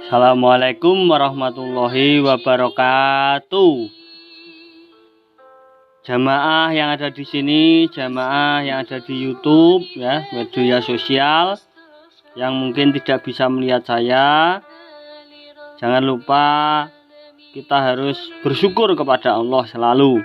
Assalamualaikum warahmatullahi wabarakatuh. Jamaah yang ada di sini, jamaah yang ada di YouTube, ya, media sosial, yang mungkin tidak bisa melihat saya, jangan lupa kita harus bersyukur kepada Allah selalu,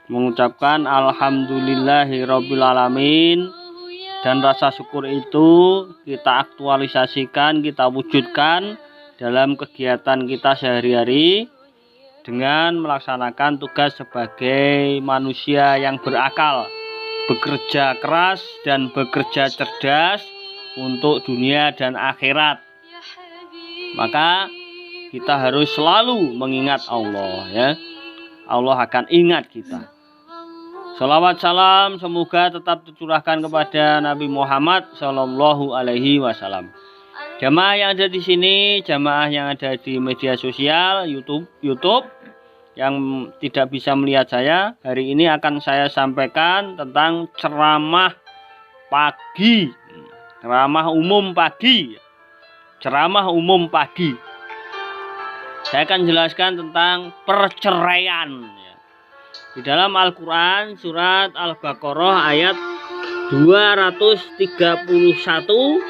mengucapkan alhamdulillahirabbil alamin, dan rasa syukur itu kita aktualisasikan, kita wujudkan dalam kegiatan kita sehari-hari dengan melaksanakan tugas sebagai manusia yang berakal, bekerja keras dan bekerja cerdas untuk dunia dan akhirat. Maka kita harus selalu mengingat Allah, ya. Allah akan ingat kita. Salawat salam semoga tetap tercurahkan kepada Nabi Muhammad Shallallahu Alaihi Wasallam. Jamaah yang ada di sini, jamaah yang ada di media sosial, YouTube yang tidak bisa melihat saya, hari ini akan saya sampaikan tentang ceramah pagi, ceramah umum pagi. Saya akan jelaskan tentang perceraian. Di dalam Al-Quran surat Al-Baqarah ayat 231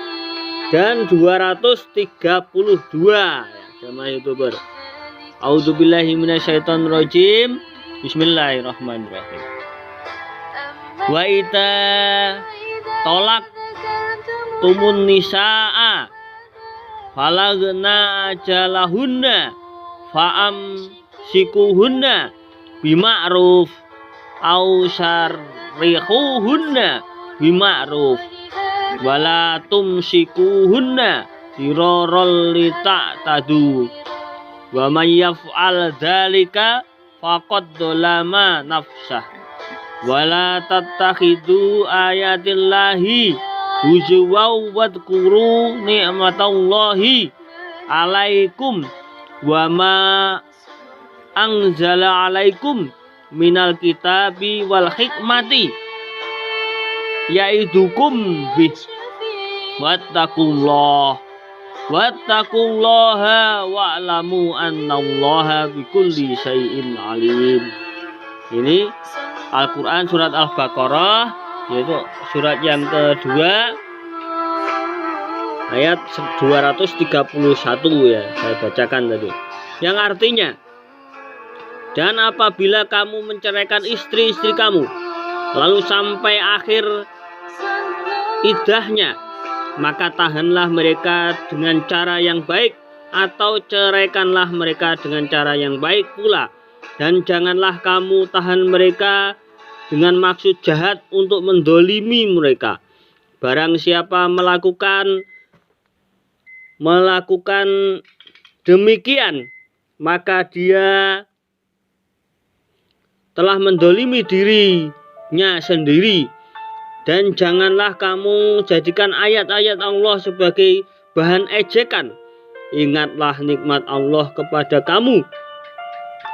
dan 232, ya, jamaah YouTuber. A'udzubillahi minasyaitonirrajim. Bismillahirrahmanirrahim. Wa ita tolak tumun nisaa falagna ajalahunna fa'am sikuhunna bima'ruf au syarrihuhunna bima'ruf wala tumsikuhunna dirarol lita'tadu wa may yaf'al dzalika faqad dzalama nafsah wala tattakhidu ayatillahi huzwa wadhkuru ni'matallahi alaikum wa ma anzala alaikum minal kitabi wal hikmati yaidukum bih wattaqullaha wa'lamu annallaha bikulli syai'in alim. Ini Al-Quran surat Al-Baqarah, yaitu surat yang kedua ayat 231, ya, saya bacakan tadi, yang artinya, dan apabila kamu menceraikan istri-istri kamu lalu sampai akhir idahnya, maka tahanlah mereka dengan cara yang baik atau ceraikanlah mereka dengan cara yang baik pula, dan janganlah kamu tahan mereka dengan maksud jahat untuk mendolimi mereka. Barang siapa melakukan demikian, maka dia telah mendolimi dirinya sendiri. Dan janganlah kamu jadikan ayat-ayat Allah sebagai bahan ejekan. Ingatlah nikmat Allah kepada kamu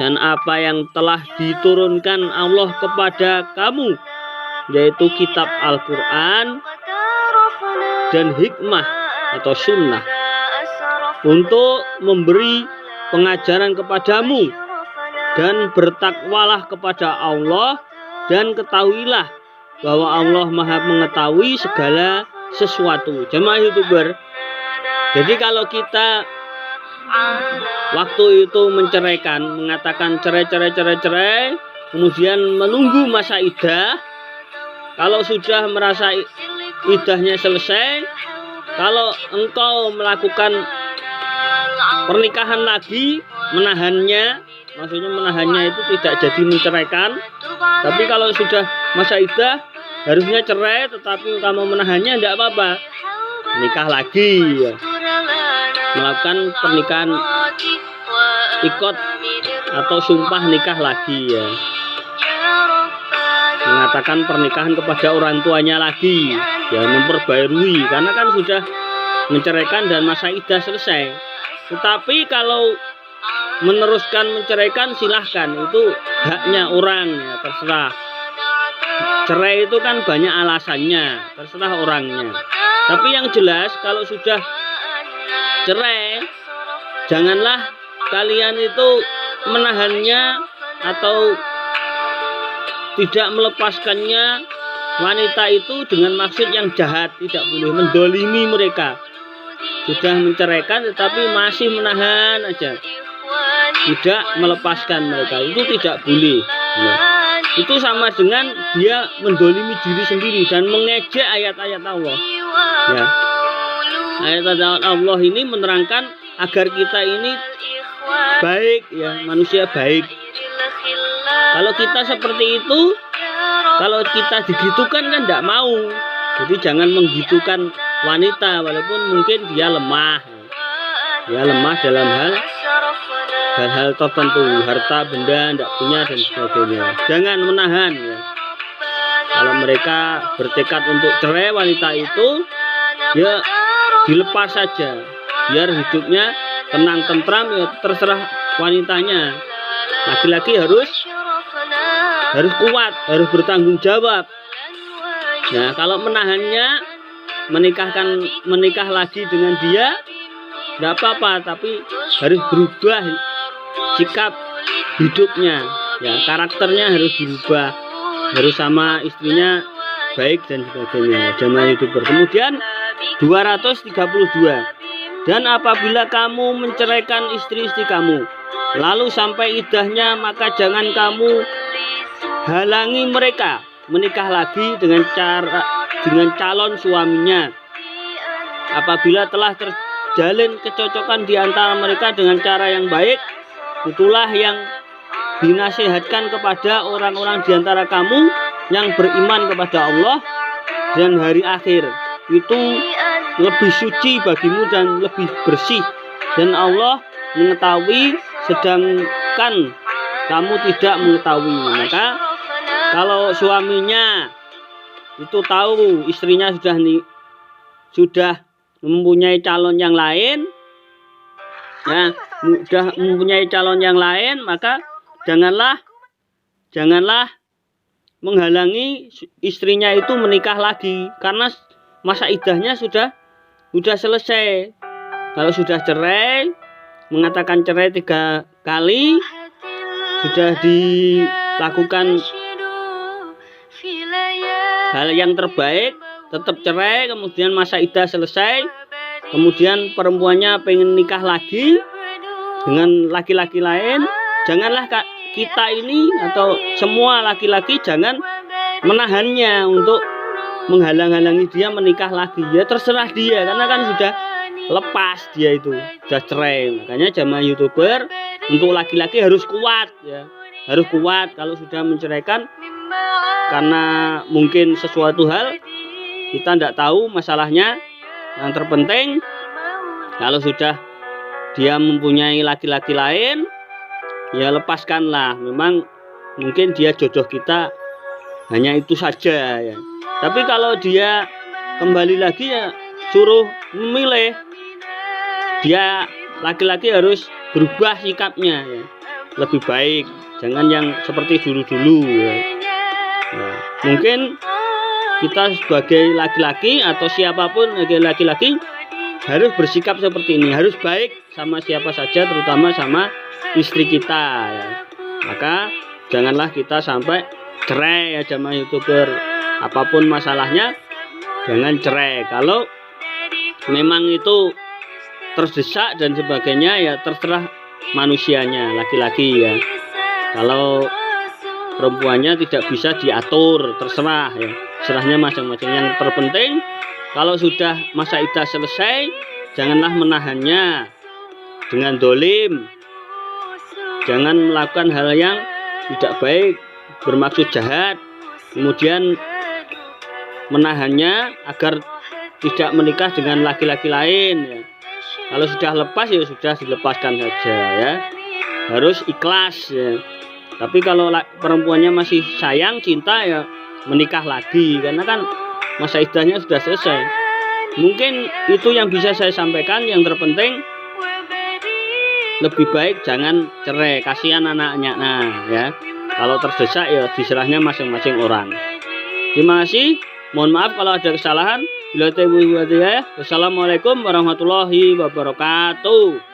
dan apa yang telah diturunkan Allah kepada kamu, yaitu kitab Al-Quran dan hikmah atau sunnah, untuk memberi pengajaran kepadamu, dan bertakwalah kepada Allah, dan ketahuilah bahwa Allah Maha mengetahui segala sesuatu. Jemaah YouTuber, jadi kalau kita waktu itu menceraikan, mengatakan cerai, kemudian menunggu masa idah, kalau sudah merasa idahnya selesai, kalau engkau melakukan pernikahan lagi, menahannya, maksudnya menahannya itu tidak jadi menceraikan, tapi kalau sudah masa idah harusnya cerai, tetapi kamu menahannya, tidak apa-apa, nikah lagi, ya. Melakukan pernikahan ikot atau sumpah nikah lagi, ya. mengatakan pernikahan kepada orang tuanya lagi, ya memperbarui, karena kan sudah menceraikan dan masa iddah selesai. Tetapi kalau meneruskan menceraikan silahkan, itu haknya orang, ya terserah. Cerai itu kan banyak alasannya, terserah orangnya. Tapi yang jelas kalau sudah cerai, janganlah kalian itu menahannya atau tidak melepaskannya wanita itu dengan maksud yang jahat. Tidak boleh mendolimi mereka. Sudah menceraikan tetapi masih menahan aja, tidak melepaskan mereka, itu tidak boleh. Nah, itu sama dengan dia mendolimi diri sendiri dan mengejek ayat-ayat Allah. Ya, ayat-ayat Allah ini menerangkan agar kita ini baik, ya, manusia baik. Kalau kita seperti itu, kalau kita digitukan kan tidak mau. Jadi jangan menggitukan wanita walaupun mungkin dia lemah. Dia lemah dalam hal tertentu, harta benda tidak punya dan sebagainya. Jangan menahan, ya. Kalau mereka bertekad untuk cerai wanita itu, ya dilepas saja, biar hidupnya tenang tentram, ya terserah wanitanya. Laki-laki harus kuat, harus bertanggung jawab. Nah, kalau menahannya, menikah lagi dengan dia, tidak apa-apa, tapi harus berubah sikap hidupnya, ya karakternya harus dirubah, harus sama istrinya baik dan sebagainya. Jamaah YouTuber. Kemudian 232. Dan apabila kamu menceraikan istri-istri kamu, lalu sampai iddahnya, maka jangan kamu halangi mereka menikah lagi dengan calon suaminya. Apabila telah terjalin kecocokan di antara mereka dengan cara yang baik, itulah yang dinasihatkan kepada orang-orang di antara kamu yang beriman kepada Allah dan hari akhir. Itu lebih suci bagimu dan lebih bersih, dan Allah mengetahui sedangkan kamu tidak mengetahui. Maka kalau suaminya itu tahu istrinya sudah mempunyai calon yang lain, ya, sudah mempunyai calon yang lain, maka janganlah menghalangi istrinya itu menikah lagi, karena masa iddahnya sudah selesai. Kalau sudah cerai, mengatakan cerai 3 kali, sudah dilakukan hal yang terbaik, tetap cerai, kemudian masa iddah selesai, kemudian perempuannya pengen nikah lagi dengan laki-laki lain, janganlah kita ini atau semua laki-laki jangan menahannya untuk menghalang-halangi dia menikah lagi. Ya terserah dia, karena kan sudah lepas, dia itu sudah cerai. Makanya jamaah YouTuber, untuk laki-laki harus kuat, ya, harus kuat kalau sudah menceraikan, karena mungkin sesuatu hal kita tidak tahu masalahnya. Yang terpenting kalau sudah dia mempunyai laki-laki lain, ya lepaskanlah. Memang mungkin dia jodoh kita hanya itu saja, ya. Tapi kalau dia kembali lagi, ya suruh memilih. Dia laki-laki harus berubah sikapnya, ya, lebih baik, jangan yang seperti dulu-dulu, ya. Nah, mungkin kita sebagai laki-laki atau siapapun sebagai laki-laki harus bersikap seperti ini, harus baik sama siapa saja, terutama sama istri kita, ya. Maka janganlah kita sampai cerai, ya jamaah YouTuber. Apapun masalahnya, jangan cerai. Kalau memang itu terdesak dan sebagainya, ya terserah manusianya, laki-laki, ya. Kalau perempuannya tidak bisa diatur, terserah, ya, serahnya masing-masing. Yang terpenting kalau sudah masa iddah selesai, janganlah menahannya dengan dolim, jangan melakukan hal yang tidak baik, bermaksud jahat, kemudian menahannya agar tidak menikah dengan laki-laki lain, ya. Kalau sudah lepas, ya sudah dilepaskan saja, ya. Harus ikhlas, ya. Tapi kalau perempuannya masih sayang, cinta, ya menikah lagi, karena kan masa iddahnya sudah selesai. Mungkin itu yang bisa saya sampaikan. Yang terpenting lebih baik jangan cerai, kasihan anaknya. Nah ya, kalau terdesak ya diserahnya masing-masing orang. Terima kasih, mohon maaf kalau ada kesalahan. Wassalamualaikum warahmatullahi wabarakatuh.